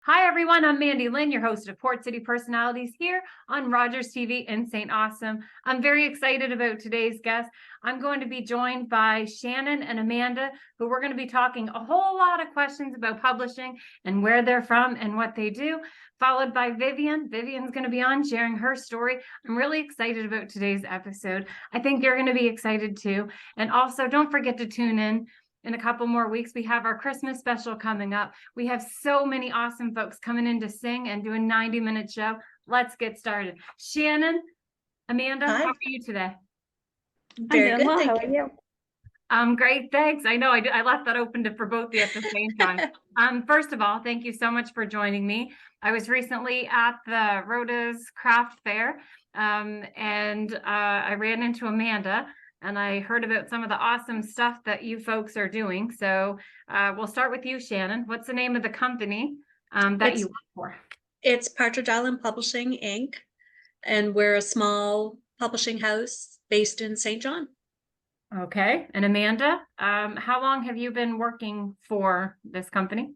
Hi, everyone. I'm Mandy-Lynn, your host of Port City Personalities here on Rogers TV in St. Awesome. I'm very excited about today's guest. I'm going to be joined by Shannon and Amanda, who we're going to be talking a whole lot of questions about publishing and where they're from and what they do, followed by Vivian. Vivian's going to be on sharing her story. I'm really excited about today's episode. I think you're going to be excited too. And also, don't forget to tune in a couple more weeks. We have our Christmas special coming up. We have so many awesome folks coming in to sing and do a 90-minute show. Let's get started. Shannon, Amanda, Hi. how are you today? Very good, well. thank How are you. Great, thanks. I know I left that open for both of you at the same time. First of all, thank you so much for joining me. I was recently at the Rhoda's Craft Fair, and I ran into Amanda, and I heard about some of the awesome stuff that you folks are doing. So we'll start with you, Shannon. What's the name of the company that you work for? It's Partridge Island Publishing, Inc., and we're a small publishing house based in St. John. Okay. And Amanda, how long have you been working for this company?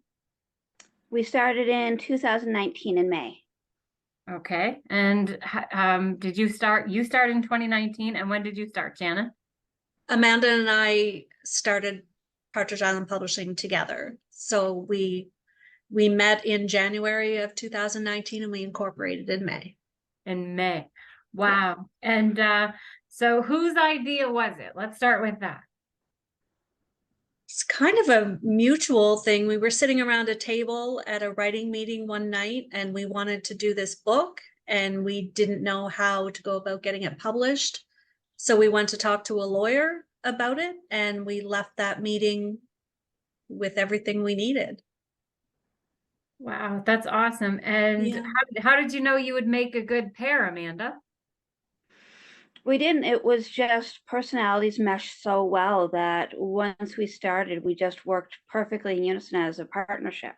We started in 2019 in May. Okay. And did you start? You started in 2019, and when did you start, Shannon? Amanda and I started Partridge Island Publishing together. So we met in January of 2019 and we incorporated in May. In May. Wow. And so whose idea was it? Let's start with that. It's kind of a mutual thing. We were sitting around a table at a writing meeting one night and we wanted to do this book and we didn't know how to go about getting it published. So we went to talk to a lawyer about it and we left that meeting with everything we needed. Wow, that's awesome. And Yeah. how did you know you would make a good pair, Amanda? We didn't. It was just personalities meshed so well that once we started, we just worked perfectly in unison as a partnership.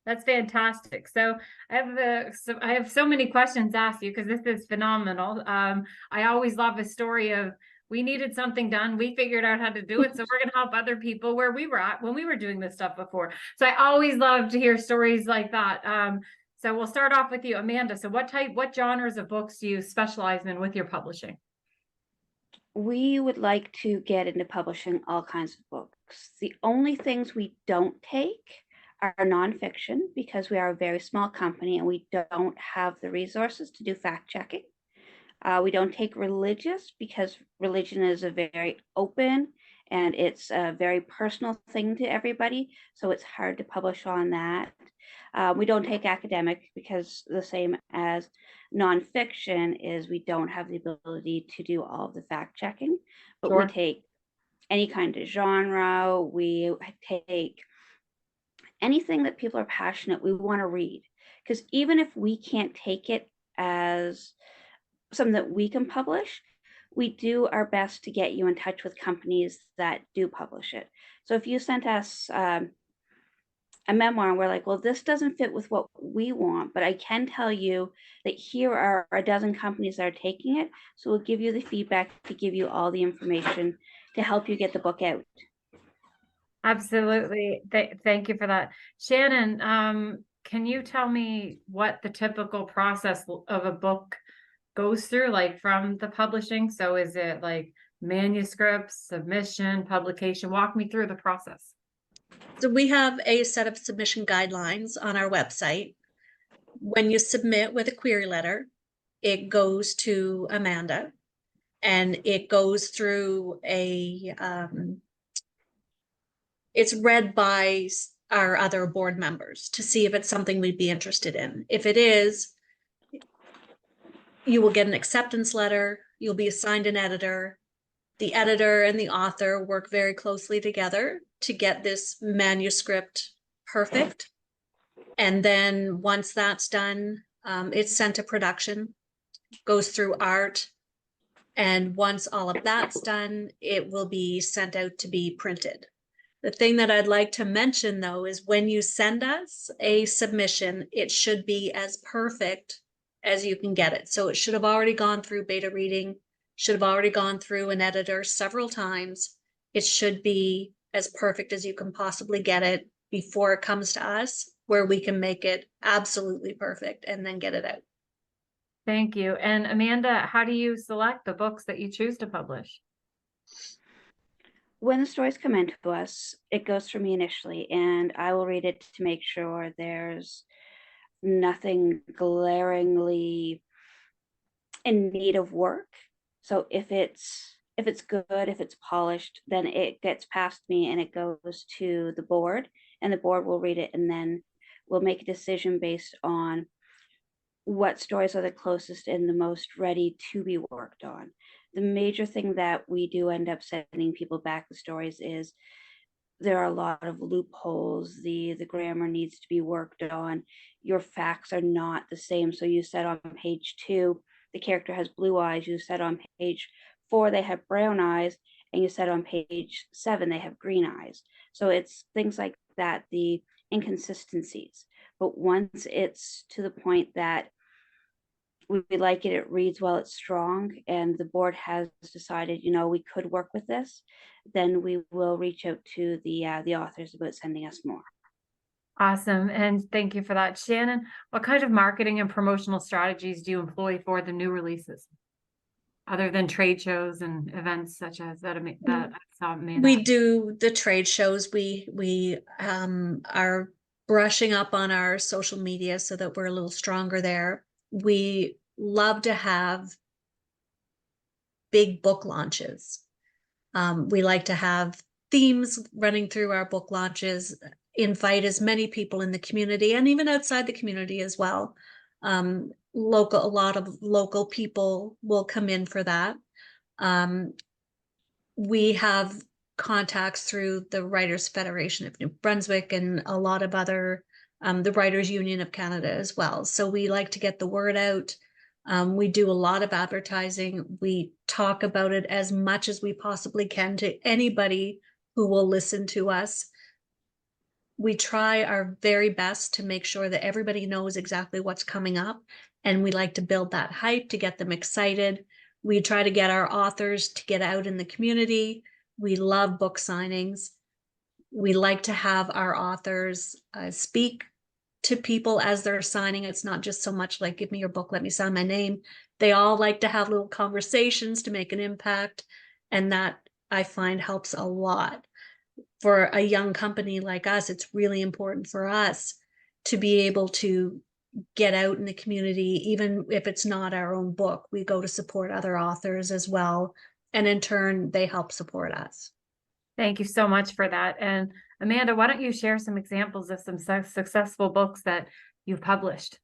That's fantastic. So I have so many questions to ask you because this is phenomenal. I always love a story of we needed something done. We figured out how to do it. So we're going to help other people where we were at when we were doing this stuff before. So I always love to hear stories like that. So we'll start off with you, Amanda. So what genres of books do you specialize in with your publishing? We would like to get into publishing all kinds of books. The only things we don't take are nonfiction because we are a very small company and we don't have the resources to do fact checking. We don't take religious because religion is a very open and it's a very personal thing to everybody. So it's hard to publish on that. We don't take academic because the same as nonfiction is we don't have the ability to do all of the fact checking, but Sure. we take any kind of genre. We take anything that people are passionate, we want to read. Because even if we can't take it as something that we can publish, we do our best to get you in touch with companies that do publish it. So if you sent us a memoir and we're like, well, this doesn't fit with what we want, but I can tell you that here are a dozen companies that are taking it. So we'll give you the feedback to give you all the information to help you get the book out. Absolutely. Thank you for that. Shannon, can you tell me what the typical process of a book goes through, like from the publishing? So is it like manuscripts, submission, publication? Walk me through the process. So we have a set of submission guidelines on our website. When you submit with a query letter, it goes to Amanda and it goes through it's read by our other board members to see if it's something we'd be interested in. If it is, you will get an acceptance letter. You'll be assigned an editor. The editor and the author work very closely together to get this manuscript perfect. And then once that's done, it's sent to production, goes through art. And once all of that's done, it will be sent out to be printed. The thing that I'd like to mention, though, is when you send us a submission, it should be as perfect as you can get it. So it should have already gone through beta reading, should have already gone through an editor several times. It should be as perfect as you can possibly get it. before it comes to us, where we can make it absolutely perfect and then get it out. Thank you. And Amanda, how do you select the books that you choose to publish? When the stories come into us, it goes through me initially, and I will read it to make sure there's nothing glaringly in need of work. So if it's good, if it's polished, then it gets past me and it goes to the board, and the board will read it, and then we'll make a decision based on what stories are the closest and the most ready to be worked on. The major thing that we do end up sending people back the stories is there are a lot of loopholes. The grammar needs to be worked on. Your facts are not the same. So you said on page 2, the character has blue eyes. You said on page 4, they have brown eyes. And you said on page 7, they have green eyes. So it's things like that, the inconsistencies. But once it's to the point that we like it, it reads well, it's strong, and the board has decided, we could work with this, then we will reach out to the authors about sending us more. Awesome. And thank you for that. Shannon, what kind of marketing and promotional strategies do you employ for the new releases? Other than trade shows and events such as that I saw Amanda. We do the trade shows. We are brushing up on our social media so that we're a little stronger there. We love to have big book launches. We like to have themes running through our book launches, invite as many people in the community and even outside the community as well. A lot of local people will come in for that. We have contacts through the Writers Federation of New Brunswick and a lot of other, the Writers Union of Canada as well. So we like to get the word out. We do a lot of advertising. We talk about it as much as we possibly can to anybody who will listen to us. We try our very best to make sure that everybody knows exactly what's coming up, and we like to build that hype to get them excited. We try to get our authors to get out in the community. We love book signings. We like to have our authors speak to people as they're signing. It's not just so much like, give me your book, let me sign my name. They all like to have little conversations to make an impact. And that I find helps a lot. For a young company like us, it's really important for us to be able to get out in the community, even if it's not our own book. We go to support other authors as well. And in turn, they help support us. Thank you so much for that. And Amanda, why don't you share some examples of some successful books that you've published?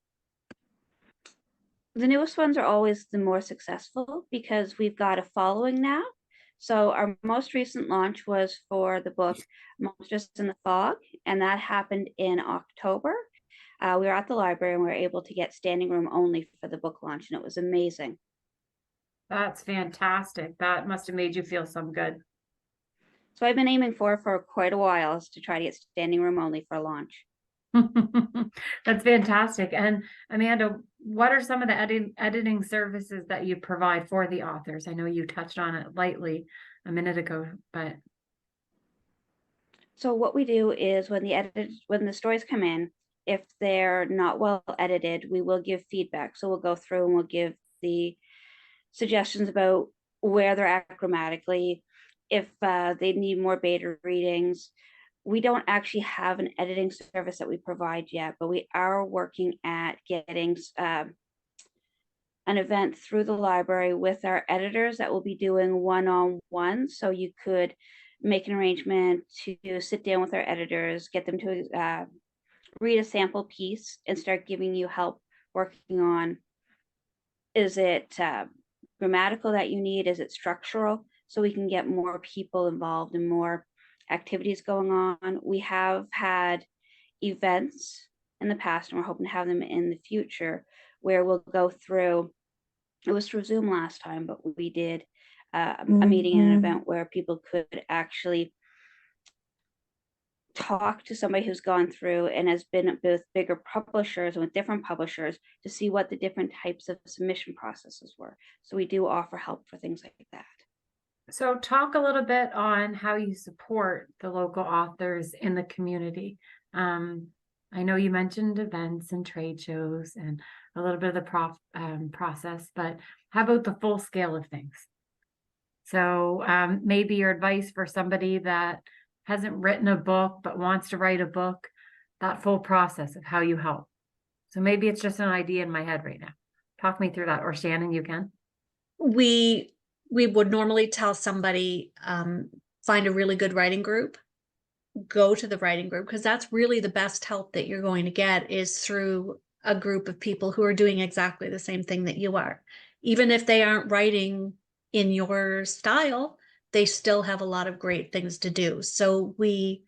The newest ones are always the more successful because we've got a following now. So our most recent launch was for the book Monsters in the Fog, and that happened in October. We were at the library and we were able to get standing room only for the book launch, and it was amazing. That's fantastic. That must have made you feel some good. So I've been aiming for quite a while is to try to get standing room only for launch. That's fantastic. And Amanda, what are some of the editing services that you provide for the authors? I know you touched on it lightly a minute ago, but. So what we do is when the stories come in, if they're not well edited, we will give feedback. So we'll go through and we'll give the suggestions about where they're at grammatically, if they need more beta readings. We don't actually have an editing service that we provide yet, but we are working at getting an event through the library with our editors that will be doing one-on-one. So you could make an arrangement to sit down with our editors, get them to read a sample piece and start giving you help working on, is it grammatical that you need? Is it structural? So we can get more people involved and more activities going on. We have had events in the past, and we're hoping to have them in the future, where we'll go through, it was through Zoom last time, but we did a meeting and an event where people could actually talk to somebody who's gone through and has been with bigger publishers and with different publishers to see what the different types of submission processes were. So we do offer help for things like that. So talk a little bit on how you support the local authors in the community. I know you mentioned events and trade shows and a little bit of the process, but how about the full scale of things? So maybe your advice for somebody that hasn't written a book but wants to write a book, that full process of how you help. So maybe it's just an idea in my head right now. Talk me through that. Or Shannon, you can. We would normally tell somebody, find a really good writing group, go to the writing group, because that's really the best help that you're going to get is through a group of people who are doing exactly the same thing that you are. Even if they aren't writing in your style, they still have a lot of great things to do. So we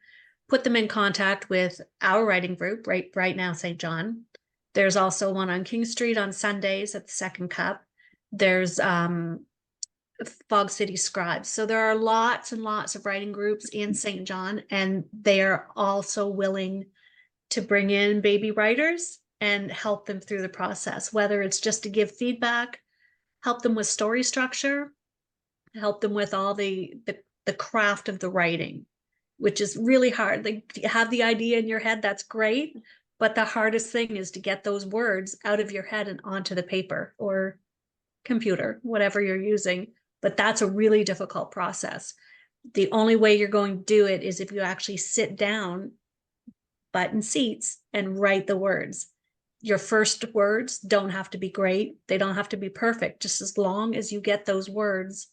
put them in contact with our writing group right now, St. John. There's also one on King Street on Sundays at the Second Cup. There's Fog City Scribes. So there are lots and lots of writing groups in St. John, and they are also willing to bring in baby writers and help them through the process, whether it's just to give feedback, help them with story structure, help them with all the craft of the writing, which is really hard. Like, you have the idea in your head, that's great, but the hardest thing is to get those words out of your head and onto the paper or computer, whatever you're using. But that's a really difficult process. The only way you're going to do it is if you actually sit down, butt in seats, and write the words. Your first words don't have to be great. They don't have to be perfect. Just as long as you get those words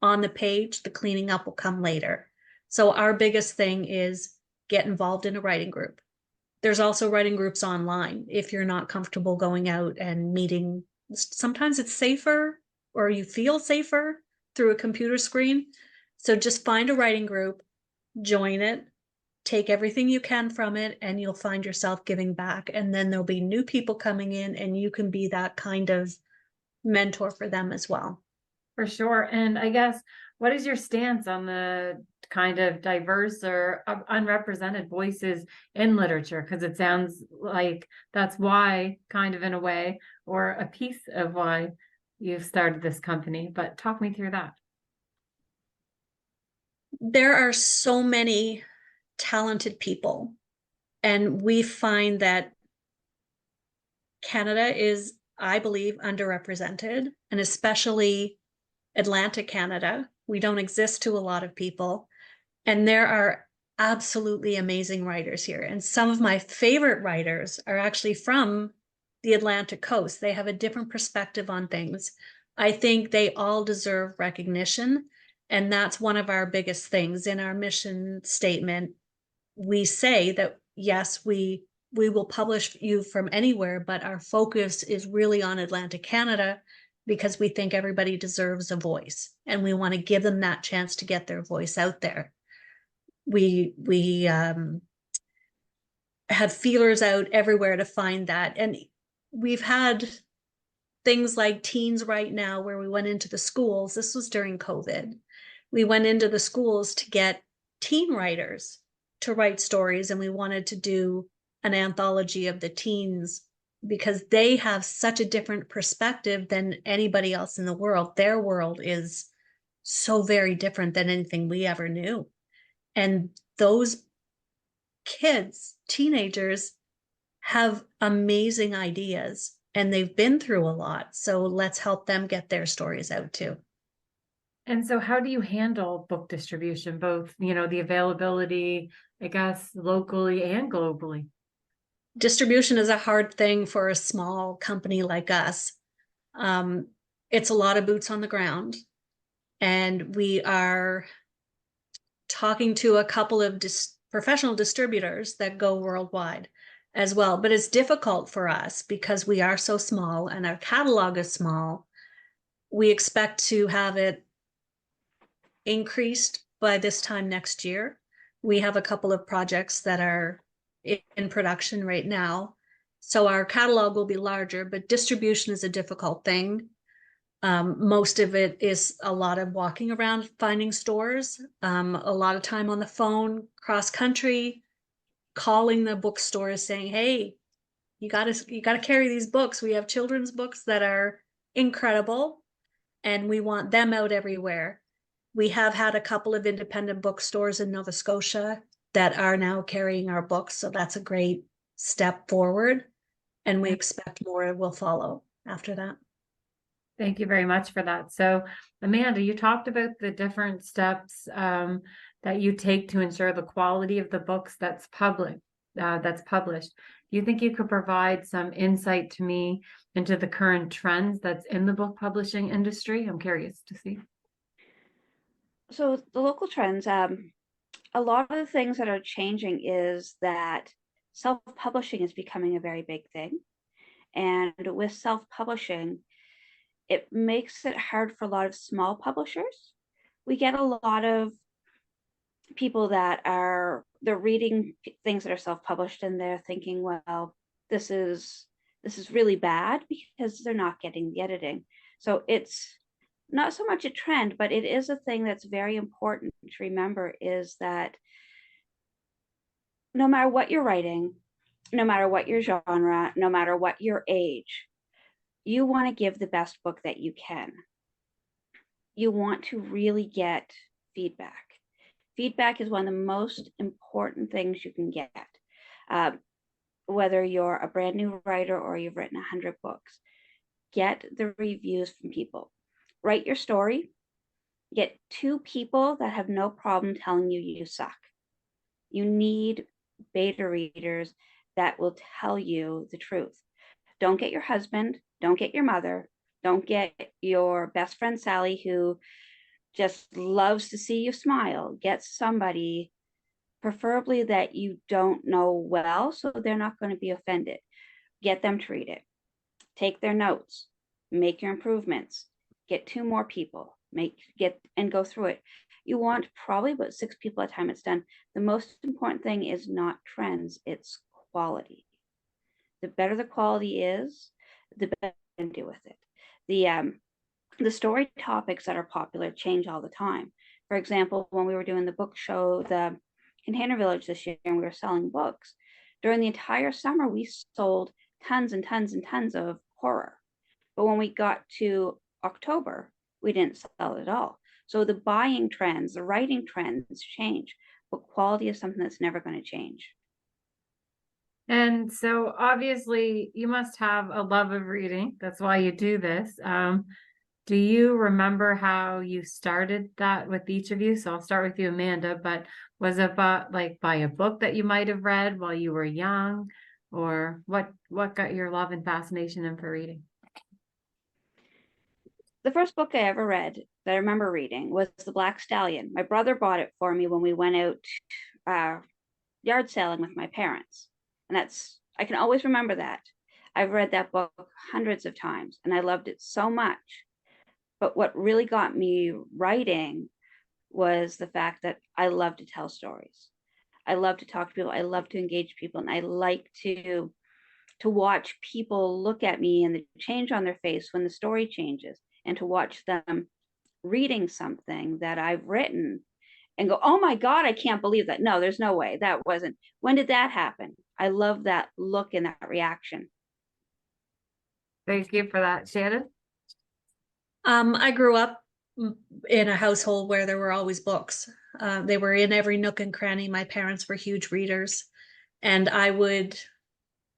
on the page, the cleaning up will come later. So our biggest thing is get involved in a writing group. There's also writing groups online if you're not comfortable going out and meeting. Sometimes it's safer, or you feel safer through a computer screen. So just find a writing group, join it, take everything you can from it, and you'll find yourself giving back. And then there'll be new people coming in, and you can be that kind of mentor for them as well. For sure. And I guess, what is your stance on the kind of diverse or unrepresented voices in literature? Because it sounds like that's why, kind of in a way, or a piece of why you've started this company. But talk me through that. There are so many talented people, and we find that Canada is, I believe, underrepresented, and especially Atlantic Canada. We don't exist to a lot of people, and there are absolutely amazing writers here. And some of my favorite writers are actually from the Atlantic coast. They have a different perspective on things. I think they all deserve recognition, and that's one of our biggest things. In our mission statement, we say that, yes, we will publish you from anywhere, but our focus is really on Atlantic Canada, because we think everybody deserves a voice, and we want to give them that chance to get their voice out there. We have feelers out everywhere to find that. And we've had things like Teens Right Now, where we went into the schools. This was during COVID. We went into the schools to get teen writers to write stories, and we wanted to do an anthology of the teens, because they have such a different perspective than anybody else in the world. Their world is so very different than anything we ever knew. And those kids, teenagers, have amazing ideas, and they've been through a lot. So let's help them get their stories out too. And so how do you handle book distribution, both, the availability, I guess, locally and globally? Distribution is a hard thing for a small company like us. It's a lot of boots on the ground, and we are talking to a couple of professional distributors that go worldwide as well. But it's difficult for us because we are so small and our catalog is small. We expect to have it increased by this time next year. We have a couple of projects that are in production right now, so our catalog will be larger, but distribution is a difficult thing. Most of it is a lot of walking around, finding stores, a lot of time on the phone, cross country, calling the bookstores saying, hey, you gotta carry these books. We have children's books that are incredible, and we want them out everywhere. We have had a couple of independent bookstores in Nova Scotia that are now carrying our books. So that's a great step forward. And we expect more will follow after that. Thank you very much for that. So, Amanda, you talked about the different steps that you take to ensure the quality of the books that's published. Do you think you could provide some insight to me into the current trends that's in the book publishing industry? I'm curious to see. So the local trends, a lot of the things that are changing is that self-publishing is becoming a very big thing. And with self-publishing, it makes it hard for a lot of small publishers. We get a lot of people that they're reading things that are self-published and they're thinking, well, this is really bad because they're not getting the editing. So it's not so much a trend, but it is a thing that's very important to remember, is that no matter what you're writing, no matter what your genre, no matter what your age, you want to give the best book that you can. You want to really get feedback. Feedback is one of the most important things you can get. Whether you're a brand new writer or you've written 100 books, get the reviews from people. Write your story. Get 2 people that have no problem telling you you suck. You need beta readers that will tell you the truth. Don't get your husband, don't get your mother, don't get your best friend Sally, who just loves to see you smile. Get somebody, preferably that you don't know well, so they're not going to be offended. Get them to read it. Take their notes. Make your improvements. Get 2 more people. And go through it. You want probably about 6 people at a time it's done. The most important thing is not trends, it's quality. The better the quality is, the better you can do with it. The story topics that are popular change all the time. For example, when we were doing the book show, the Container Village this year, and we were selling books, during the entire summer, we sold tons and tons and tons of horror. But when we got to October, we didn't sell it at all. So the buying trends, the writing trends change, but quality is something that's never going to change. And so obviously you must have a love of reading. That's why you do this. Do you remember how you started that with each of you? So I'll start with you, Amanda, but was it by a book that you might have read while you were young? Or what got your love and fascination in for reading? The first book I ever read that I remember reading was The Black Stallion. My brother bought it for me when we went out yard sailing with my parents. And I can always remember that. I've read that book hundreds of times and I loved it so much. But what really got me writing was the fact that I love to tell stories. I love to talk to people. I love to engage people. And I like to watch people look at me and the change on their face when the story changes, and to watch them reading something that I've written and go, oh my God, I can't believe that. No, there's no way. That wasn't. When did that happen? I love that look and that reaction. Thank you for that, Shannon. I grew up in a household where there were always books. They were in every nook and cranny. My parents were huge readers, and I was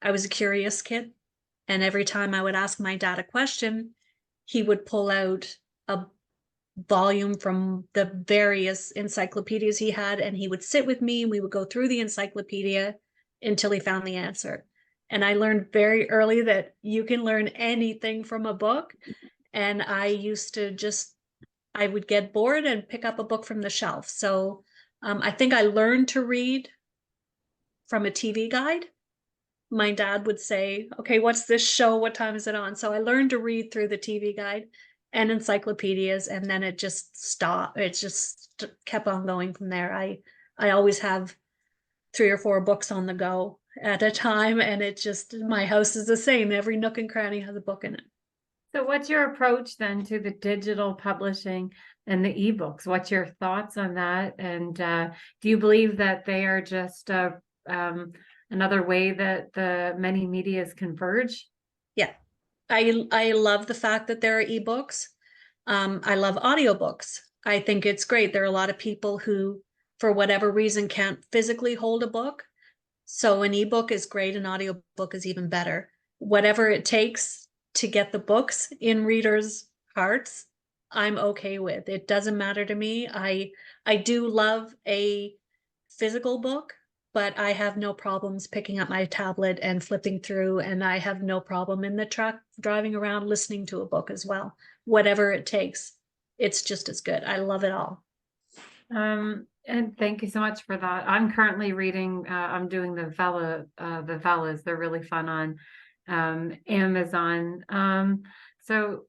a curious kid. And every time I would ask my dad a question, he would pull out a volume from the various encyclopedias he had, and he would sit with me and we would go through the encyclopedia until he found the answer. And I learned very early that you can learn anything from a book. And I would get bored and pick up a book from the shelf. So I think I learned to read from a TV guide. My dad would say, okay, what's this show? What time is it on? So I learned to read through the TV guide and encyclopedias, and then it just stopped. It just kept on going from there. I always have 3 or 4 books on the go at a time, and my house is the same. Every nook and cranny has a book in it. So what's your approach then to the digital publishing and the ebooks? What's your thoughts on that? And do you believe that they are just another way that the many medias converge? Yeah, I love the fact that there are ebooks. I love audiobooks. I think it's great. There are a lot of people who for whatever reason, can't physically hold a book. So an ebook is great, an audiobook is even better. Whatever it takes to get the books in readers' hearts, I'm okay with. It doesn't matter to me. I do love a physical book, but I have no problems picking up my tablet and flipping through, and I have no problem in the truck driving around listening to a book as well. Whatever it takes, it's just as good. I love it all. And thank you so much for that. I'm currently reading, I'm doing the Vellas. They're really fun on Amazon. So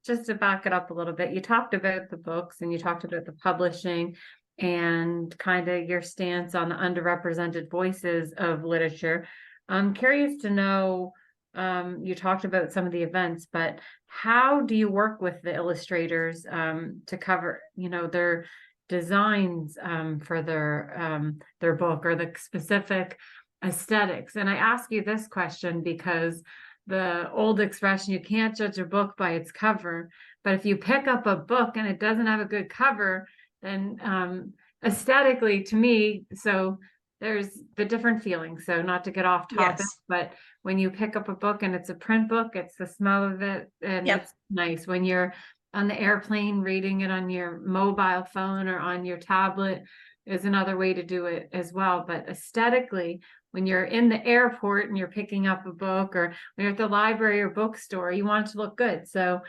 just to back it up a little bit, you talked about the books and you talked about the publishing and kind of your stance on the underrepresented voices of literature. I'm curious to know, you talked about some of the events, but how do you work with the illustrators to cover, their designs for their book or the specific aesthetics? And I ask you this question because the old expression, you can't judge a book by its cover, but if you pick up a book and it doesn't have a good cover, then aesthetically to me, so there's the different feelings. So not to get off topic, Yes. but when you pick up a book and it's a print book, it's the smell of it and Yep. it's nice. When you're on the airplane reading it on your mobile phone or on your tablet is another way to do it as well. But aesthetically, when you're in the airport and you're picking up a book, or when you're at the library or bookstore, you want it to look good. So,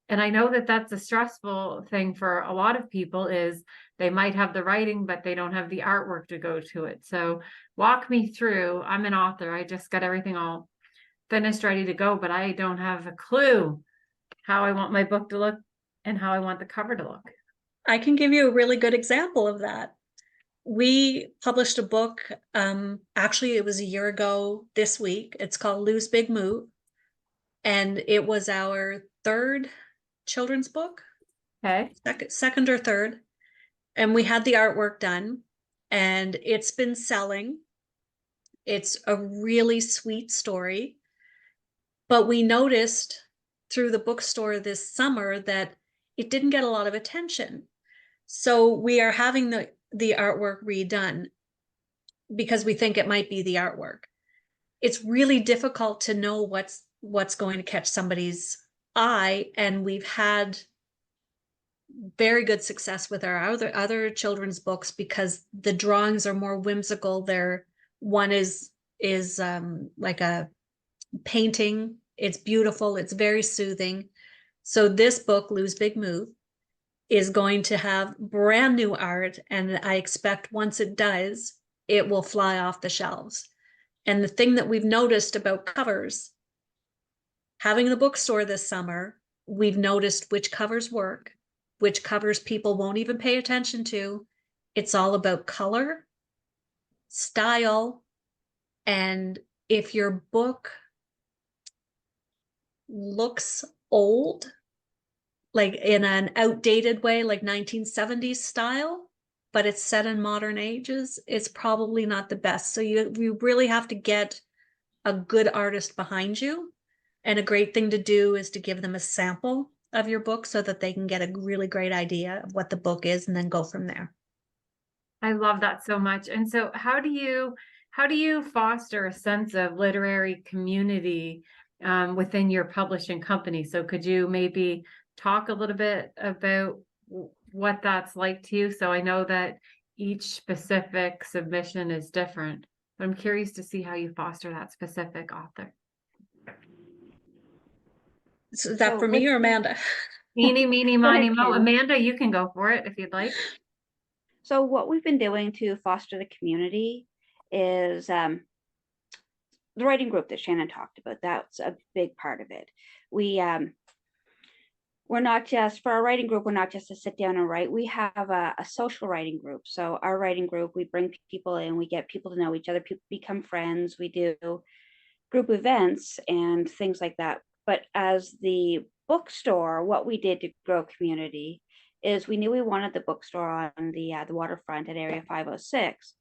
and I know that that's a stressful thing for a lot of people, is they might have the writing, but they don't have the artwork to go to it. So walk me through. I'm an author. I just got everything all finished, ready to go, but I don't have a clue how I want my book to look and how I want the cover to look. I can give you a really good example of that. We published a book, actually it was a year ago this week. It's called Lose Big Move. And it was our third children's book, Okay. second or third. And we had the artwork done and it's been selling. It's a really sweet story. But we noticed through the bookstore this summer that it didn't get a lot of attention. So we are having the artwork redone because we think it might be the artwork. It's really difficult to know what's going to catch somebody's eye, and we've had very good success with our other children's books because the drawings are more whimsical. One is like a painting. It's beautiful. It's very soothing. So this book, Lose Big Move, is going to have brand new art, and I expect once it does, it will fly off the shelves. And the thing that we've noticed about covers, having the bookstore this summer, we've noticed which covers work, which covers people won't even pay attention to. It's all about color, style, and if your book looks old, like in an outdated way, like 1970s style, but it's set in modern ages, it's probably not the best. So you really have to get a good artist behind you. And a great thing to do is to give them a sample of your book so that they can get a really great idea of what the book is and then go from there. I love that so much. And so how do you foster a sense of literary community within your publishing company? So could you maybe talk a little bit about what that's like to you? So I know that each specific submission is different, but I'm curious to see how you foster that specific author. So is that for me or Amanda? Eeny, meeny, Go ahead, miny, mo. Shannon. Amanda, you can go for it if you'd like. So what we've been doing to foster the community is the writing group that Shannon talked about. That's a big part of it. We're not just, for our writing group, we're not just to sit down and write. We have a social writing group. So our writing group, we bring people in, we get people to know each other, people become friends, we do group events and things like that. But as the bookstore, what we did to grow community is we knew we wanted the bookstore on the waterfront at Area 506,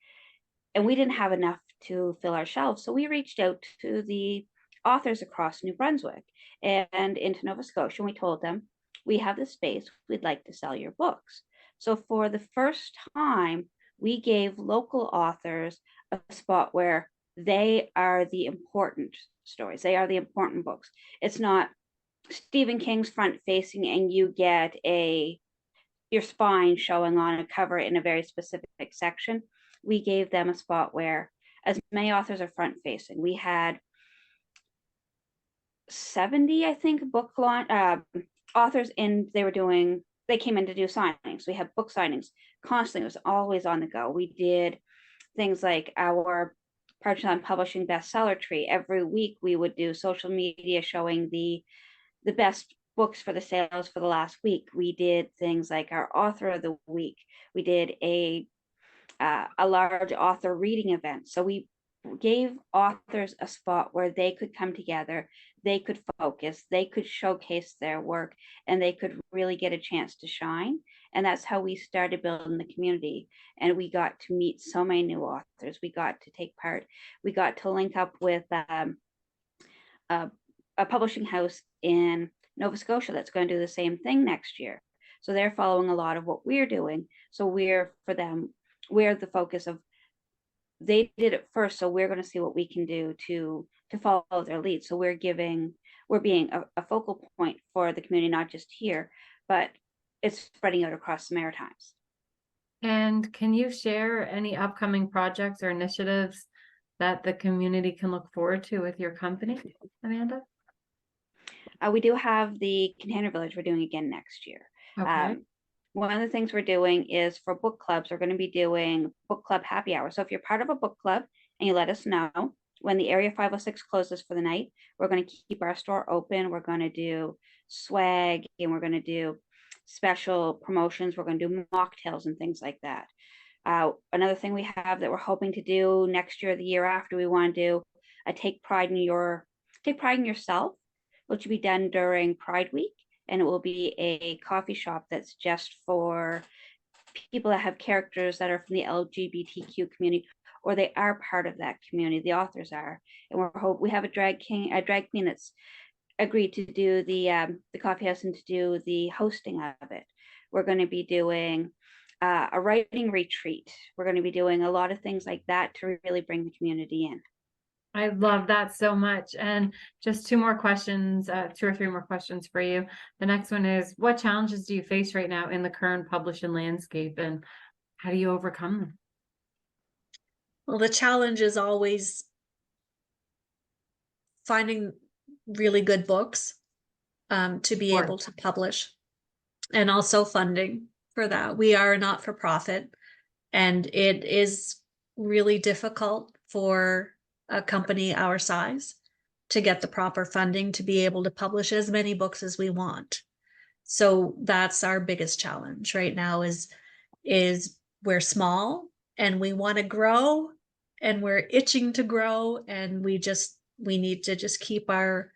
and we didn't have enough to fill our shelves. So we reached out to the authors across New Brunswick and into Nova Scotia, and we told them, we have the space, we'd like to sell your books. So for the first time, we gave local authors a spot where they are the important stories. They are the important books. It's not Stephen King's front facing and you get your spine showing on a cover in a very specific section. We gave them a spot where as many authors are front facing. We had 70, I think, authors in. They came in to do signings. We had book signings constantly. It was always on the go. We did things like our Partridge Island Publishing bestseller tree. Every week we would do social media showing the best books for the sales for the last week. We did things like our author of the week. We did a large author reading event. So we gave authors a spot where they could come together, they could focus, they could showcase their work, and they could really get a chance to shine. And that's how we started building the community. And we got to meet so many new authors. We got to take part. We got to link up with a publishing house in Nova Scotia that's going to do the same thing next year. So they're following a lot of what we're doing. So we're the focus of, they did it first, so we're going to see what we can do to follow their lead. So we're being a focal point for the community, not just here, but it's spreading out across the Maritimes. And can you share any upcoming projects or initiatives that the community can look forward to with your company, Amanda? We do have the Container Village we're doing again next year. Okay. One of the things we're doing is for book clubs, we're going to be doing book club happy hour. So if you're part of a book club and you let us know when the Area 506 closes for the night, we're going to keep our store open. We're going to do swag and we're going to do special promotions. We're going to do mocktails and things like that. Another thing we have that we're hoping to do next year, the year after, we want to do a take pride in yourself, which will be done during Pride Week. And it will be a coffee shop that's just for people that have characters that are from the LGBTQ community, or they are part of that community. The authors are, and we have a drag queen that's agreed to do the coffee house and to do the hosting of it. We're going to be doing a writing retreat. We're going to be doing a lot of things like that to really bring the community in. I love that so much. And just two or three more questions for you. The next one is, what challenges do you face right now in the current publishing landscape and how do you overcome them? Well, the challenge is always finding really good books to be able to publish, and also funding for that. We are a not-for-profit, and it is really difficult for a company our size to get the proper funding to be able to publish as many books as we want. So that's our biggest challenge right now is we're small and we want to grow and we're itching to grow, and we need to just keep our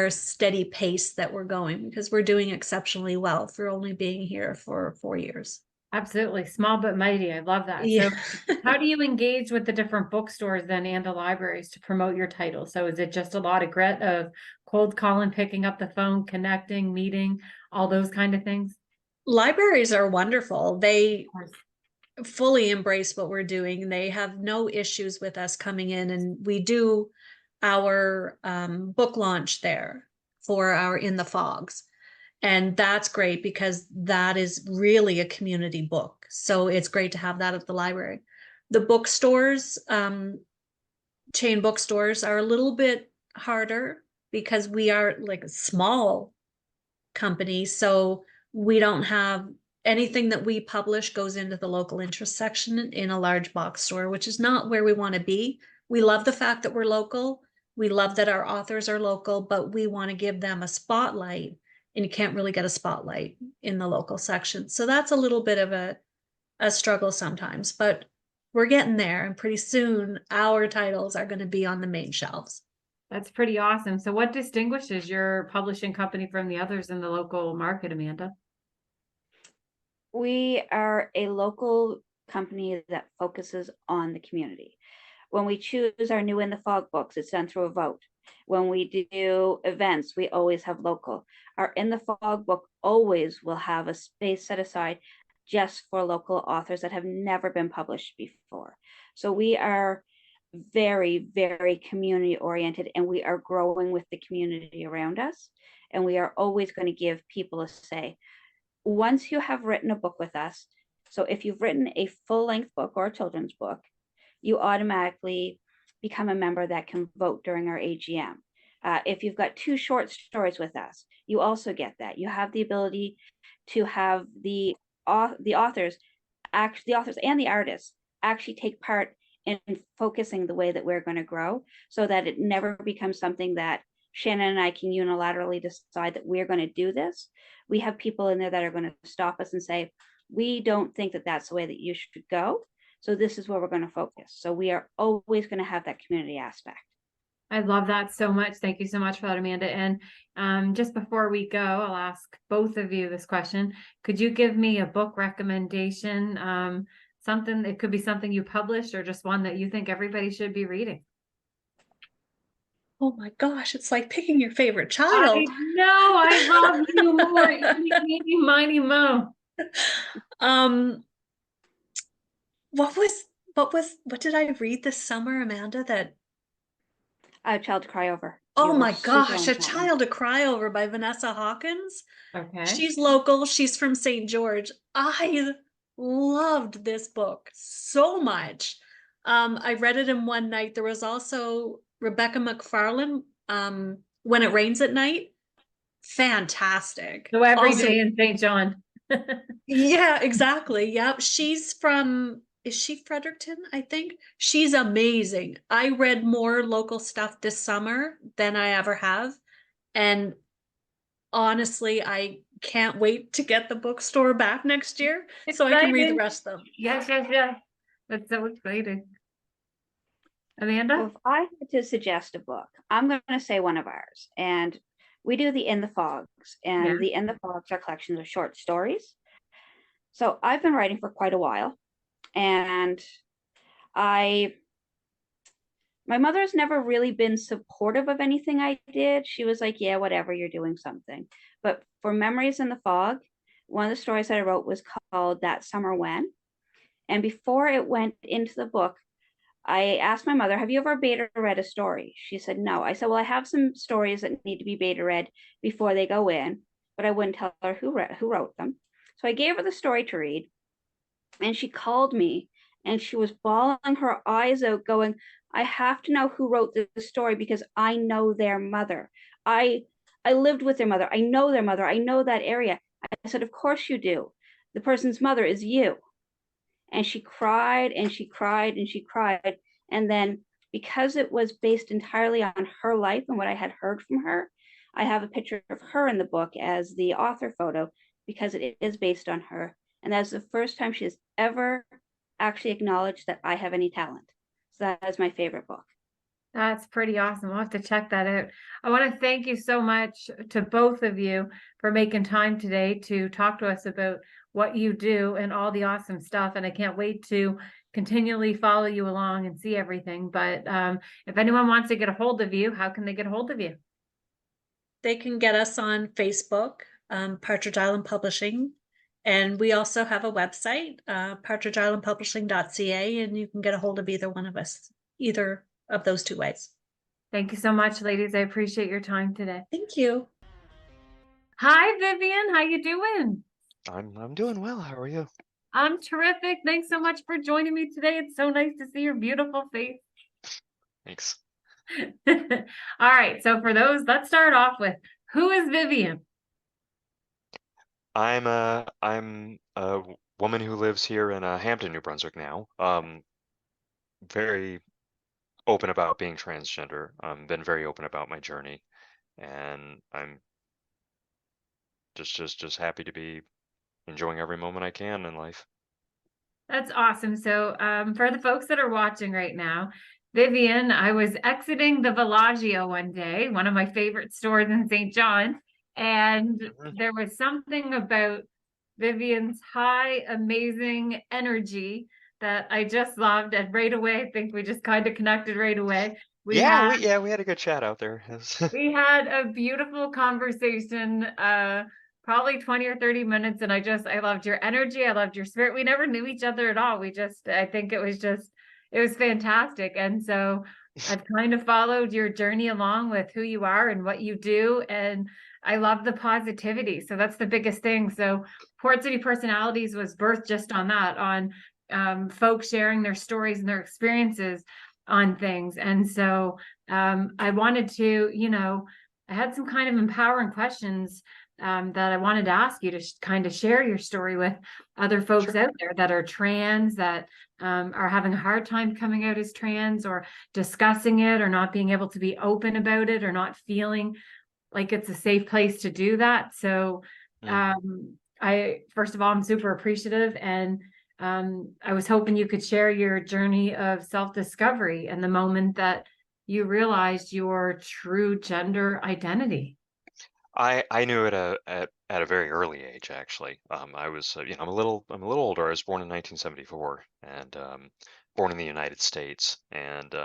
steady pace that we're going, because we're doing exceptionally well for only being here for 4 years. Absolutely. Small but mighty. I love that. Yeah. So how do you engage with the different bookstores then and the libraries to promote your title? So is it just a lot of grit of cold calling, picking up the phone, connecting, meeting, all those kind of things? Libraries are wonderful. They fully embrace what we're doing. They have no issues with us coming in, and we do our book launch there for our In the Fogs. And that's great because that is really a community book. So it's great to have that at the library. The bookstores, chain bookstores, are a little bit harder because we are like a small company. So we don't have anything that we publish goes into the local interest section in a large box store, which is not where we want to be. We love the fact that we're local. We love that our authors are local, but we want to give them a spotlight. And you can't really get a spotlight in the local section. So that's a little bit of a struggle sometimes, but we're getting there. And pretty soon our titles are going to be on the main shelves. That's pretty awesome. So what distinguishes your publishing company from the others in the local market, Amanda? We are a local company that focuses on the community. When we choose our new In the Fog books, it's done through a vote. When we do events, we always have local. Our In the Fog book always will have a space set aside just for local authors that have never been published before. So we are very, very community oriented, and we are growing with the community around us. And we are always going to give people a say. Once you have written a book with us, so if you've written a full-length book or a children's book, you automatically become a member that can vote during our AGM. If you've got 2 short stories with us, you also get that. You have the ability to have the authors and the artists actually take part in focusing the way that we're going to grow, so that it never becomes something that Shannon and I can unilaterally decide that we're going to do this. We have people in there that are going to stop us and say, we don't think that that's the way that you should go. So this is where we're going to focus. So we are always going to have that community aspect. I love that so much. Thank you so much for that, Amanda. And just before we go, I'll ask both of you this question. Could you give me a book recommendation? Something, it could be something you published or just one that you think everybody should be reading. Oh my gosh, it's like picking your favorite child. I know, I love you more. Eeny, miny, mo. What did I read this summer, Amanda, that A Child to Cry Over. oh my gosh, A Child to Cry Over by Vanessa Hawkins. Okay. She's local. She's from St. George. I loved this book so much. I read it in one night. There was also Rebecca McFarlane, When It Rains at Night. Fantastic. So every Also- day in St. John. Yeah, exactly. Yep. She's from, is she Fredericton? I think. She's amazing. I read more local stuff this summer than I ever have. And honestly, I can't wait to get the bookstore back next year so I can read the Exciting. rest of them. Yes. That's so exciting. Amanda? Well, if I had to suggest a book, I'm going to say one of ours. And we do the In the Fogs. And Yeah. the In the Fogs are collections of short stories. So I've been writing for quite a while. And my mother's never really been supportive of anything I did. She was like, yeah, whatever, you're doing something. But for Memories in the Fog, one of the stories that I wrote was called That Summer When. And before it went into the book, I asked my mother, have you ever beta read a story? She said, no. I said, well, I have some stories that need to be beta read before they go in, but I wouldn't tell her who wrote them. So I gave her the story to read, and she called me and she was bawling her eyes out going, I have to know who wrote this story because I know their mother. I lived with their mother. I know their mother. I know that area. I said, of course you do. The person's mother is you. And she cried and she cried and she cried. And then because it was based entirely on her life and what I had heard from her, I have a picture of her in the book as the author photo because it is based on her. And that's the first time she has ever actually acknowledged that I have any talent. So that is my favorite book. That's pretty awesome. I'll have to check that out. I want to thank you so much to both of you for making time today to talk to us about what you do and all the awesome stuff. And I can't wait to continually follow you along and see everything. But if anyone wants to get a hold of you, how can they get a hold of you? They can get us on Facebook, Partridge Island Publishing. And we also have a website, partridgeislandpublishing.ca, and you can get a hold of either one of us, either of those 2 ways. Thank you so much, ladies. I appreciate your time today. Thank you. Hi, Vivian. How you doing? I'm doing well. How are you? I'm terrific. Thanks so much for joining me today. It's so nice to see your beautiful face. Thanks. All right. So for those, let's start off with, who is Vivian? I'm a woman who lives here in Hampton, New Brunswick now. Very open about being transgender. Been very open about my journey, and I'm just happy to be enjoying every moment I can in life. That's awesome. So for the folks that are watching right now, Vivian, I was exiting the Villaggio one day, one of my favorite stores in St. John, and there was something about Vivian's high, amazing energy that I just loved. And right away, I think we just kind of connected right away. We had we had a good chat out there. we had a beautiful conversation probably 20 or 30 minutes. And I loved your energy. I loved your spirit. We never knew each other at all. I think it was fantastic. And so I've kind of followed your journey along with who you are and what you do. And I love the positivity. So that's the biggest thing. So Port City Personalities was birthed just on that, on folks sharing their stories and their experiences on things. And so I wanted to, I had some kind of empowering questions that I wanted to ask you to kind of share your story with other folks out there that are trans, that are having a hard time coming out as trans, or discussing it, or not being able to be open about it, or not feeling like it's a safe place to do that. So first of all, I'm super appreciative, and I was hoping you could share your journey of self-discovery and the moment that you realized your true gender identity. I knew it at a very early age, actually. I was, I'm a little older. I was born in 1974, and born in the United States. And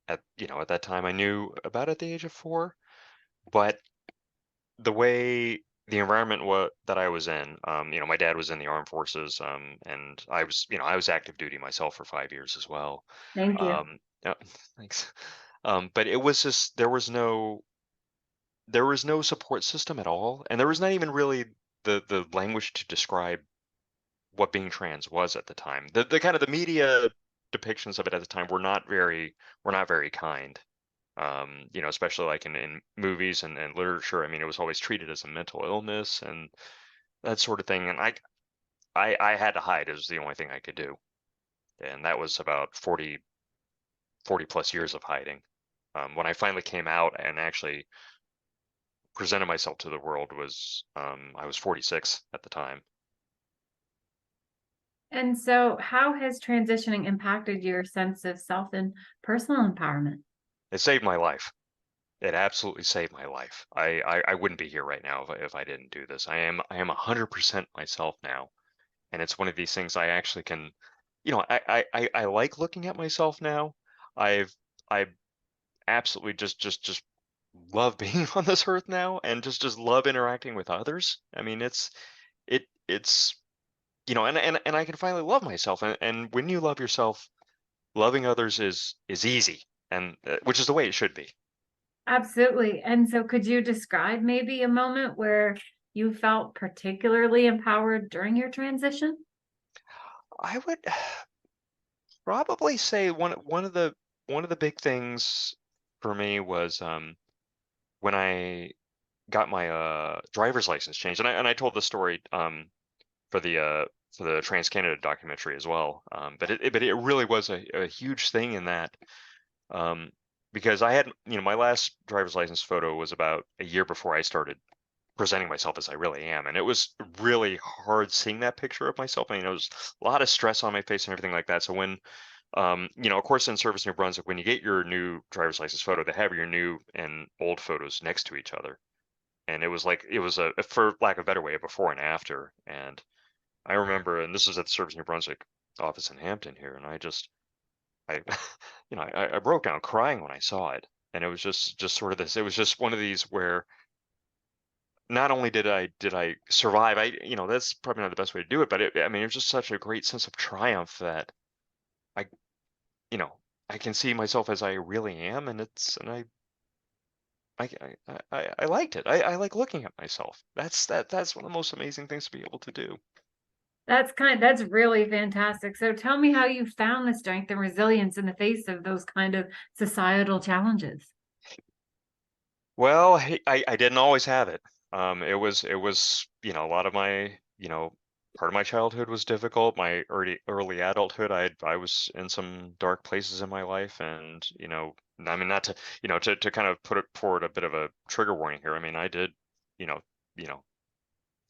at that time, I knew about at the age of 4. But the way the environment that I was in, my dad was in the armed forces, and I was active duty myself for 5 years as well. Thank you. Yeah, thanks. But it was just there was no support system at all, and there was not even really the language to describe what being trans was at the time. The kind of the media depictions of it at the time were not very kind. Especially like in movies and literature. I mean, it was always treated as a mental illness and that sort of thing. And I had to hide. It was the only thing I could do. And that was about 40 plus years of hiding. When I finally came out and actually presented myself to the world I was 46 at the time. And so how has transitioning impacted your sense of self and personal empowerment? It saved my life. It absolutely saved my life. I wouldn't be here right now if I didn't do this. I am 100% myself now. And it's one of these things I actually can, I like looking at myself now. I absolutely just love being on this earth now, and just love interacting with others. I mean, it's and I can finally love myself. And when you love yourself, loving others is easy, and which is the way it should be. Absolutely. And so could you describe maybe a moment where you felt particularly empowered during your transition? I would probably say one of the big things for me was when I got my driver's license changed, and I told the story for the Trans Canada documentary as well. But it really was a huge thing in that, because I had, my last driver's license photo was about a year before I started presenting myself as I really am, and it was really hard seeing that picture of myself. I mean, it was a lot of stress on my face and everything like that. So when of course, in Service New Brunswick, when you get your new driver's license photo, they have your new and old photos next to each other. And it was for lack of a better way, a before and after. And I remember, and this was at the Service New Brunswick office in Hampton here, and I broke down crying when I saw it. And it was just sort of this, it was just one of these where not only did I survive, that's probably not the best way to do it, but it was just such a great sense of triumph that I, I can see myself as I really am, and I liked it. I like looking at myself. That's one of the most amazing things to be able to do. That's really fantastic. So tell me how you found the strength and resilience in the face of those kind of societal challenges. Well, I didn't always have it. It was a lot of my, part of my childhood was difficult. My early adulthood, I was in some dark places in my life, and not to to kind of put it forward a bit of a trigger warning here. I mean, I did, you know,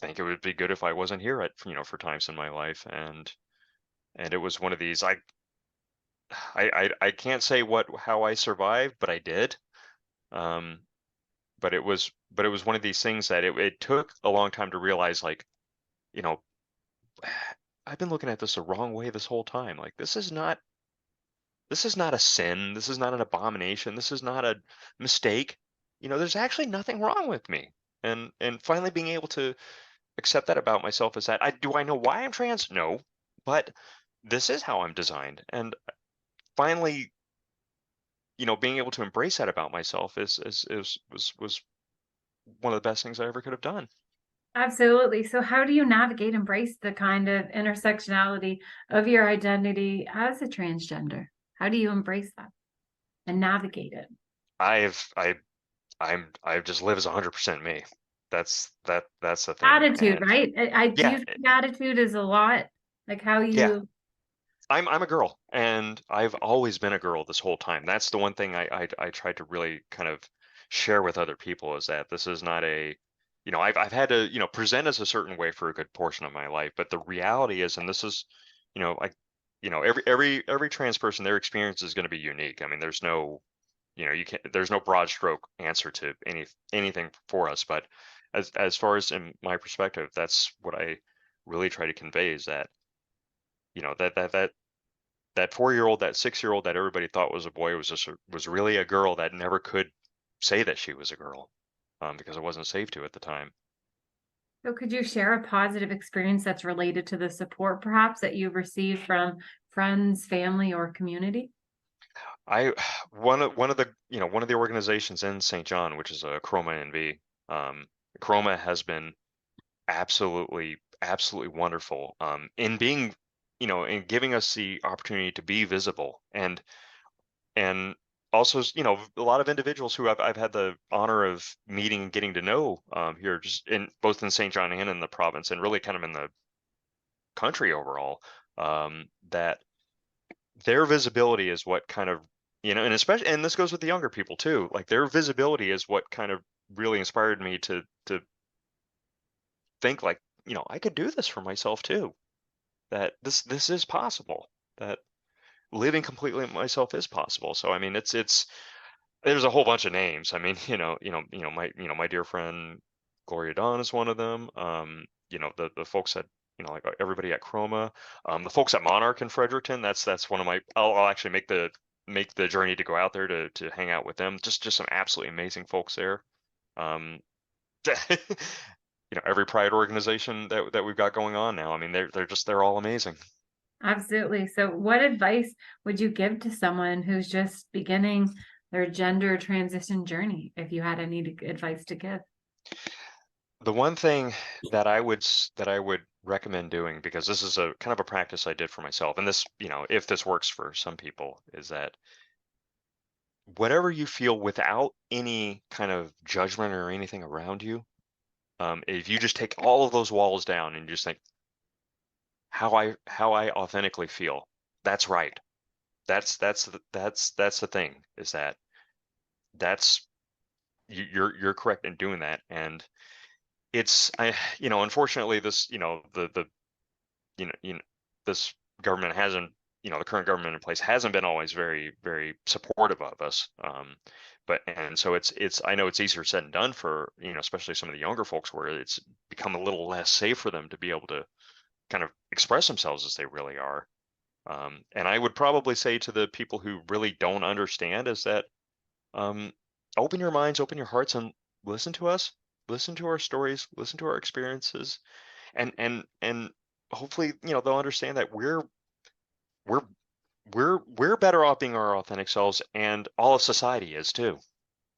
think it would be good if I wasn't here for times in my life, and it was one of these. I can't say how I survived, but I did. But it was one of these things that it took a long time to realize, like, I've been looking at this the wrong way this whole time. Like, this is not a sin. This is not an abomination. This is not a mistake. There's actually nothing wrong with me. and finally being able to accept that about myself is that I know why I'm trans? No, but this is how I'm designed. And finally, being able to embrace that about myself was one of the best things I ever could have done. Absolutely. So how do you navigate, embrace the kind of intersectionality of your identity as a transgender? How do you embrace that and navigate it? I've just live as 100% me. That's the thing. Attitude, And right? I do you yeah, think attitude is a lot, like how yeah. you I'm a girl, and I've always been a girl this whole time. That's the one thing I tried to really kind of share with other people, is that this is not a, I've had to, present as a certain way for a good portion of my life, but the reality is, and this is, like, every trans person, their experience is going to be unique. I mean, there's no, there's no broad stroke answer to anything for us. But as far as in my perspective, that's what I really try to convey, is that, that 4-year-old, that 6-year-old that everybody thought was a boy was really a girl that never could say that she was a girl, because it wasn't safe to at the time. so could you share a positive experience that's related to the support perhaps that you've received from friends, family, or community? I one of the organizations in St. John, which is a Chroma NV, Chroma has been absolutely wonderful, in being, in giving us the opportunity to be visible, and also, a lot of individuals who I've had the honor of meeting and getting to know, here, just in both in St. John and in the province, and really kind of in the country overall, that their visibility is what kind of, and especially, and this goes with the younger people too, like their visibility is what kind of really inspired me to think, like, I could do this for myself too, that this is possible, that living completely myself is possible. So I mean, it's there's a whole bunch of names. I mean, my dear friend Gloria Dawn is one of them. The folks at, like, everybody at Chroma, the folks at Monarch in Fredericton. That's one of my. I'll actually make the journey to go out there to hang out with them. Just some absolutely amazing folks there. Um, every Pride organization that we've got going on now. I mean, they're all amazing. Absolutely. So what advice would you give to someone who's just beginning their gender transition journey, if you had any advice to give? The one thing that I would recommend doing, because this is a kind of a practice I did for myself, and this, if this works for some people, is that whatever you feel without any kind of judgment or anything around you, if you just take all of those walls down and you just think, how I authentically feel, that's right. That's the thing, is that that's you're correct in doing that. And unfortunately, this, the this government hasn't, the current government in place hasn't been always very, very supportive of us. And so I know it's easier said than done for, especially some of the younger folks, where it's become a little less safe for them to be able to kind of express themselves as they really are. And I would probably say to the people who really don't understand, is that, open your minds, open your hearts, and listen to us, listen to our stories, listen to our experiences, and hopefully, they'll understand that we're we're better off being our authentic selves, and all of society is too.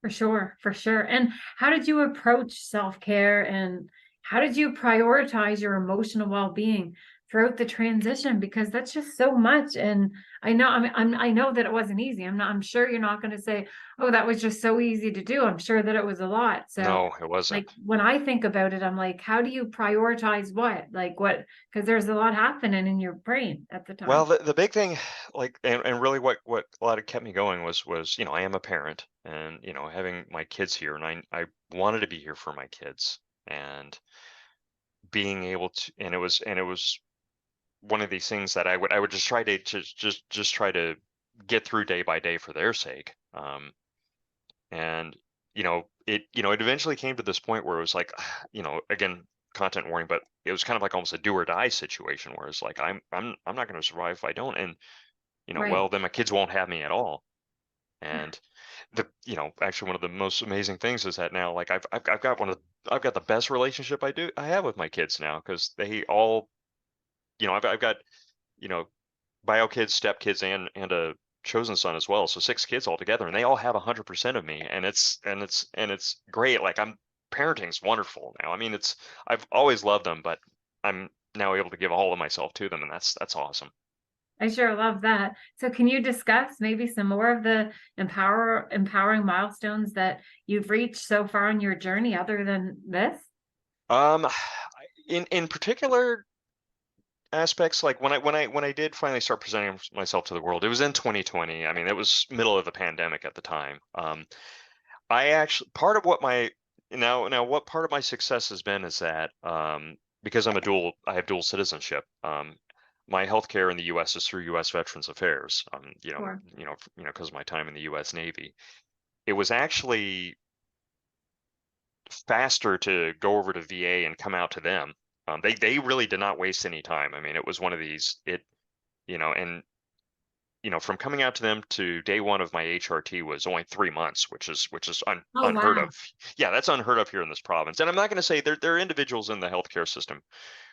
For sure, for sure. And how did you approach self-care, and how did you prioritize your emotional well-being throughout the transition? Because that's just so much. And I know, I mean, I know that it wasn't easy. I'm sure you're not going to say, oh, that was just so easy to do. I'm sure that it was a lot. So No, it wasn't. like when I think about it, I'm like, how do you prioritize what? Like what? Because there's a lot happening in your brain at the Well, time. the big thing, like, and really what a lot of kept me going was, I am a parent, and, having my kids here, and I wanted to be here for my kids, and being able to, and it was one of these things that I would just try to just try to get through day by day for their sake. And it eventually came to this point where it was like, again, content warning, but it was kind of like almost a do or die situation, where it's like, I'm not going to survive if I don't. And, Right. well, then my kids won't have me at all. And actually one of the most amazing things is that now, like I've got I've got the best relationship I have with my kids now, because they all, I've got, bio kids, step kids, and a chosen son as well. So 6 kids altogether, and they all have 100% of me, and it's great. Like parenting's wonderful now. I mean, I've always loved them, but I'm now able to give all of myself to them, and that's awesome. I sure love that. So can you discuss maybe some more of the empowering milestones that you've reached so far on your journey other than this? In particular aspects, like when I did finally start presenting myself to the world, it was in 2020. I mean, it was middle of the pandemic at the time. I actually, part of what my what part of my success has been is that because I have dual citizenship. My healthcare in the U.S. is through U.S. Veterans Affairs. Sure. Because of my time in the U.S. Navy, it was actually faster to go over to VA and come out to them. They really did not waste any time. I mean, it was one of these, from coming out to them to day one of my HRT was only 3 months, which is unheard wow. of. Yeah, that's unheard of here in this province. And I'm not going to say there are individuals in the healthcare system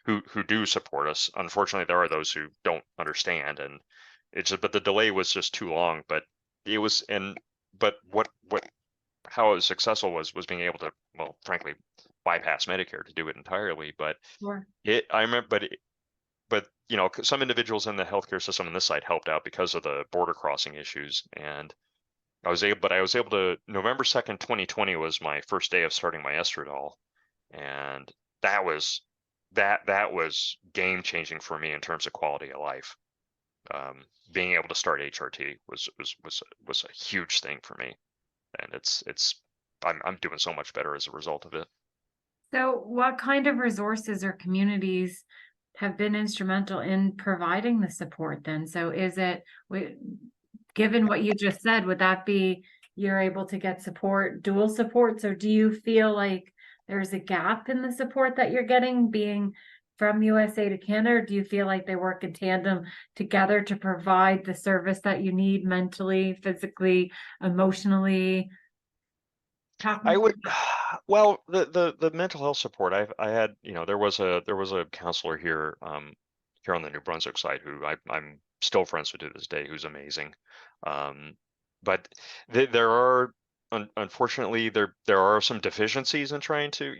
who do support us. Unfortunately, there are those who don't understand, and but the delay was just too long. But it was, how it was successful was being able to, well, frankly, bypass Medicare to do it entirely. But Sure. I remember, but some individuals in the healthcare system on this side helped out because of the border crossing issues, and I was able to. November 2nd, 2020 was my first day of starting my estradiol, and that was game changing for me in terms of quality of life. Being able to start HRT was a huge thing for me, and I'm doing so much better as a result of it. So what kind of resources or communities have been instrumental in providing the support then? So given what you just said, would that be you're able to get dual support? So do you feel like there's a gap in the support that you're getting being from USA to Canada, or do you feel like they work in tandem together to provide the service that you need mentally, physically, emotionally? Well, the mental health support I had, there was a counselor here here on the New Brunswick side who I'm still friends with to this day, who's amazing. But there are, unfortunately, there are some deficiencies in trying to,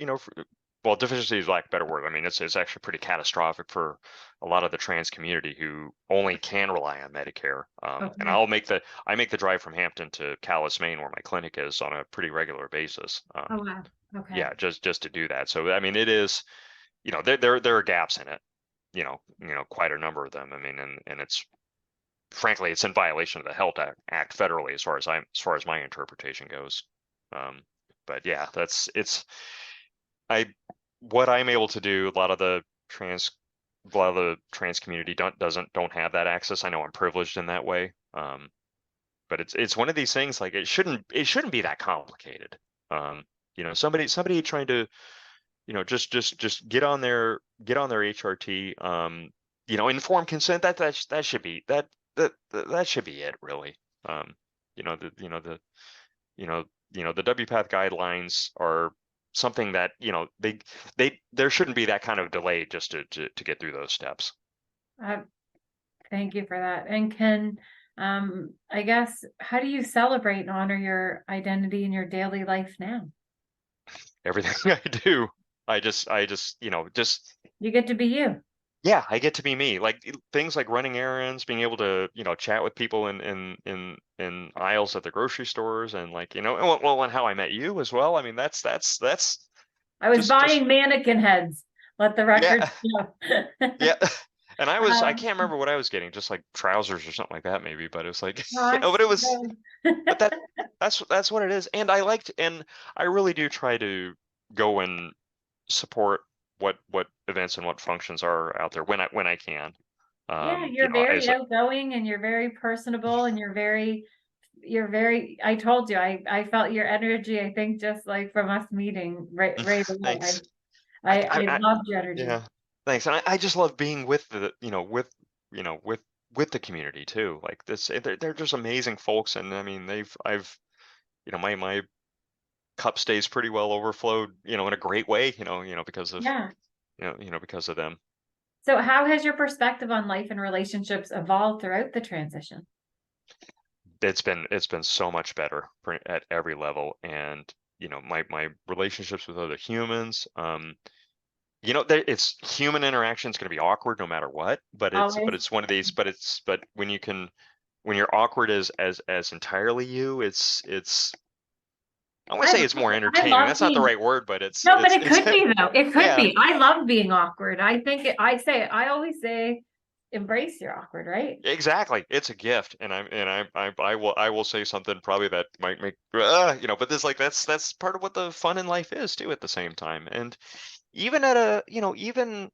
well, deficiency is lack of a better word. I mean, it's actually pretty catastrophic for a lot of the trans community who only can rely on Medicare. And I make the drive from Hampton to Calais, Maine, where my clinic is, on a pretty regular basis. Oh, wow. Okay. Yeah, just to do that. So I mean, it is, there are gaps in it, quite a number of them. I mean, and it's, frankly, it's in violation of the Health Act federally, as far as my interpretation goes. But yeah, what I'm able to do, a lot of the trans community don't have that access. I know I'm privileged in that way. But it's one of these things, like it shouldn't be that complicated. Somebody trying to, just get on their HRT, informed consent, that should be it, really. The WPATH guidelines are something that, there shouldn't be that kind of delay just to get through those steps. Thank you for that. And I guess, how do you celebrate and honor your identity in your daily life now? Everything I do, I just, you get to be you. Yeah, I get to be me. Like things like running errands, being able to, chat with people in aisles at the grocery stores, and like, and how I met you as well. I mean, that's. I was buying mannequin heads. Let the record show. Yeah. And I can't remember what I was getting, just like trousers or something like that, maybe. But it was like, but it was, but that's what it is. And I really do try to go and support what events and what functions are out there when I can. Yeah, you're very outgoing, and you're very personable, and you're very, I told you, I felt your energy, I think, just like from us meeting right away. Thanks. I loved your energy. Yeah, thanks. And I just love being with with the community too. Like this, they're just amazing folks, and I mean, I've, my cup stays pretty well overflowed, in a great way, because of, Yeah. because of them. So how has your perspective on life and relationships evolved throughout the transition? It's been so much better at every level, and my relationships with other humans, it's human interaction is going to be awkward no matter what, but Always. it's one of these, but when you're awkward as entirely you, it's I want to say it's more I entertaining. love That's not the being, right word, but no, but it it's could be though. It could yeah, be. I love being awkward. I think I always say, embrace your awkward, right? exactly. It's a gift, and I will say something probably that might make but this, like, that's part of what the fun in life is too at the same time. And even at a even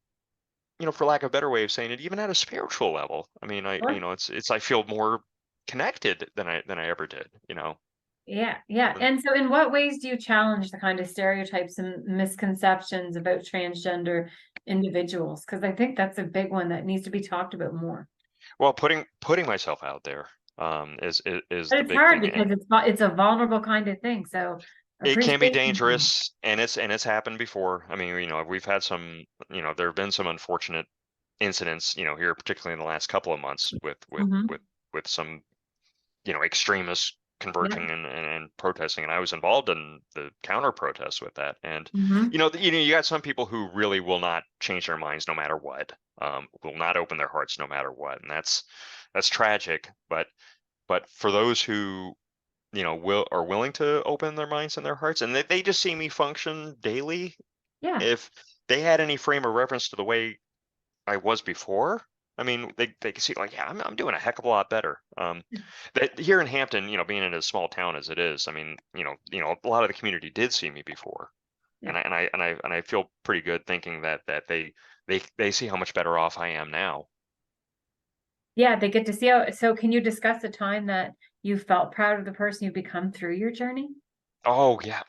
for lack of a better way of saying it, even at a spiritual level, I mean, Sure. it's I feel more connected than I ever did. Yeah, yeah. And- And so in what ways do you challenge the kind of stereotypes and misconceptions about transgender individuals? Because I think that's a big one that needs to be talked about more. well, putting myself out there is But the it's big hard thing, because and it's a vulnerable kind of thing. So it can be appreciation. dangerous, and it's happened before. I mean, we've had some, there have been some unfortunate incidents, here, particularly in the last couple of months Mhm. with some, extremists Yeah. converging and protesting, and I was involved in the counter protests with that. And Mhm. you got some people who really will not change their minds no matter what, will not open their hearts no matter what, and that's tragic. But for those who are willing to open their minds and their hearts, and they just see me function daily. Yeah. If they had any frame of reference to the way I was before, I mean, they can see, like, yeah, I'm doing a heck of a lot better. That here in Hampton, being in a small town as it is, I mean, a lot of the community did see me before, Yeah. and I feel pretty good thinking that they see how much better off I am now. Yeah, they get to see how, so can you discuss a time that you felt proud of the person you've become through your journey? Oh yeah.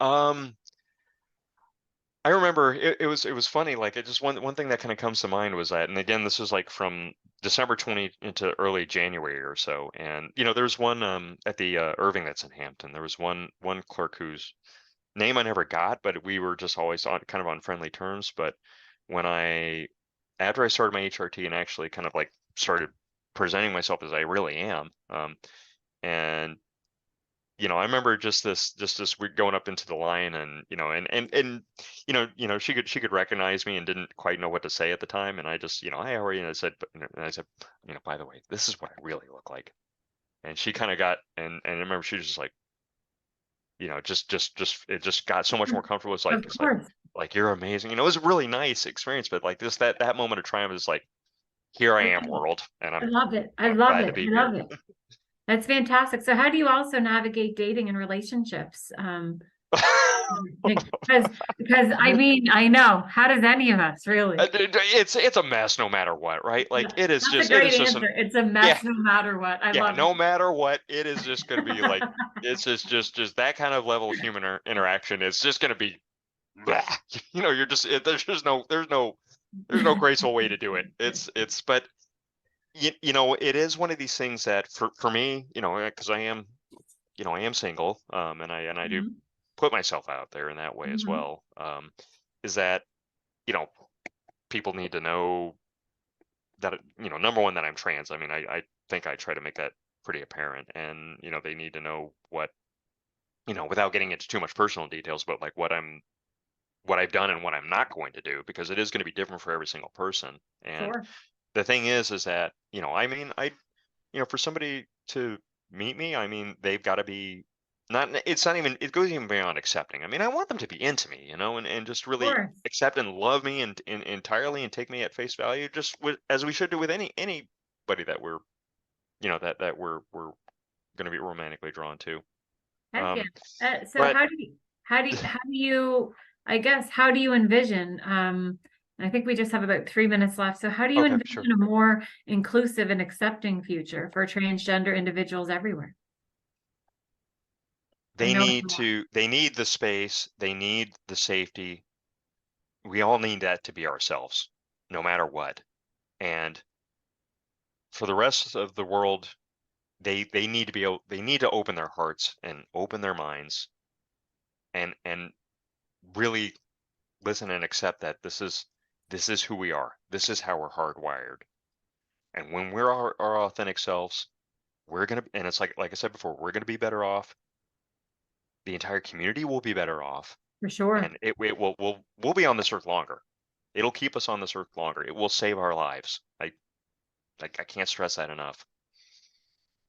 I remember it was funny. Like, it just one thing that kind of comes to mind was that, and again, this was like from December 20 into early January or so. And there's one at the Irving that's in Hampton. There was one clerk whose name I never got, but we were just always on kind of on friendly terms. But when after I started my HRT and actually kind of like started presenting myself as I really am, and I remember just this week going up into the line, and she could recognize me and didn't quite know what to say at the time, and I just, "Hi, how are you?" And I said, "By the way, this is what I really look like." And she kind of got, and I remember she was just like, just it just got so much more comfortable. Of It's course. like you're amazing. It was a really nice experience, but like this that moment of triumph is like, here I I am, love it. world, and I love it. I I'm love glad to it. be I here. love it. That's fantastic. So how do you also navigate dating and relationships? Because I mean, I know, how does any of us really? It's a mess no matter what, right? Like, Yeah, that's a it great is just answer. It's a yeah, mess no matter what. I yeah, love it. no matter what, it is just going to be like, it's just that kind of level of human interaction. It's just going to be, blah. You're just there's just there's no graceful way to do it. But it is one of these things that for me, because I am single, and I do Mhm. put myself out there in that way as Mhm. well. Is that you know people need to know that number one, that I'm trans. I mean, I think I try to make that pretty apparent, and they need to know what, without getting into too much personal details, but like what I've done and what I'm not going to do, because it is going to be different for every single person. And Sure. the thing is that I mean, for somebody to meet me, I mean, they've got to be not, it's not even, it goes even beyond accepting. I mean, I want them to be into me, and just Of really course. accept and love me and entirely, and take me at face value, just as we should do with anybody that we're going to be romantically drawn to. Heck yeah. Um, So but how do you, I guess, how do you envision, I think we just have about 3 minutes left. So how do you okay, sure. envision a more inclusive and accepting future for transgender individuals everywhere? I know it's a lot. They need the space, they need the safety. We all need that to be ourselves, no matter what. And for the rest of the world, they need to they need to open their hearts and open their minds and really listen and accept that this is who we are. This is how we're hardwired. And when we're our authentic selves, we're gonna, and it's like I said before, we're gonna be better off. The entire community will be better off, For sure. and we'll be on this earth longer. It'll keep us on this earth longer. It will save our lives. I can't stress that enough.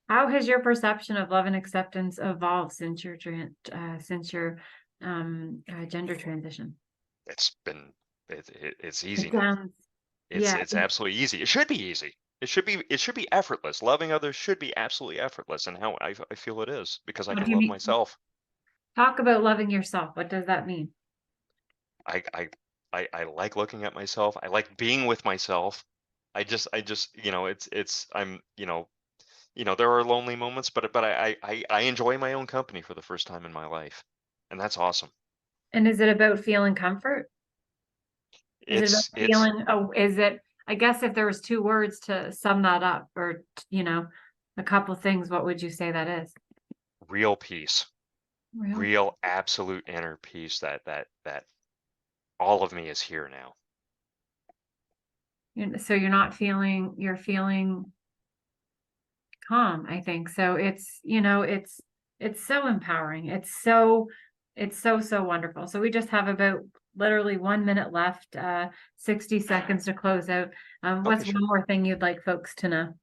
How has your perception of love and acceptance evolved since your gender transition? It's easy It now. sounds, It's absolutely easy. It should be easy. It should be effortless. Loving others should be absolutely effortless, and how I feel it is, because I What can do you love mean? myself. Talk about loving yourself. What does that mean? I like looking at myself. I like being with myself. I just I'm there are lonely moments, but I enjoy my own company for the first time in my life, and that's awesome. And is it about feeling comfort? Is it about It's feeling, is it, I guess if there was two words to sum that up, or, a couple of things, what would you say that is? real peace, Real. real absolute inner peace that all of me is here now. So you're feeling calm, I think. So it's so empowering. It's so wonderful. So we just have about literally 1 minute left, 60 seconds to close out. What's Okay, sure. one more thing you'd like folks to know?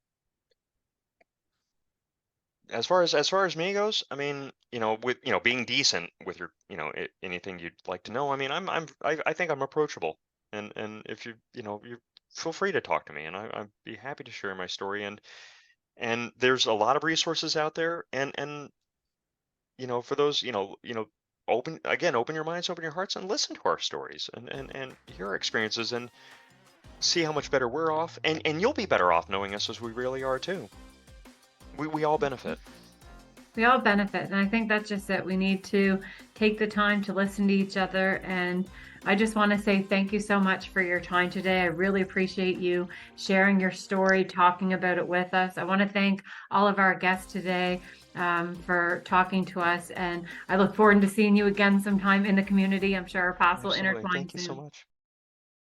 As far as me goes, I mean, with being decent with your, anything you'd like to know. I mean, I think I'm approachable, and if you feel free to talk to me, and I'd be happy to share my story. And there's a lot of resources out there, and for those, open your minds, open your hearts, and listen to our stories, and hear our experiences, and see how much better we're off, and you'll be better off knowing us as we really are too. We all benefit. We all benefit. And I think that's just it. We need to take the time to listen to each other. And I just want to say thank you so much for your time today. I really appreciate you sharing your story, talking about it with us. I want to thank all of our guests today for talking to us. And I look forward to seeing you again sometime in the community. I'm sure our paths will Absolutely. intertwine Thank you so soon. much.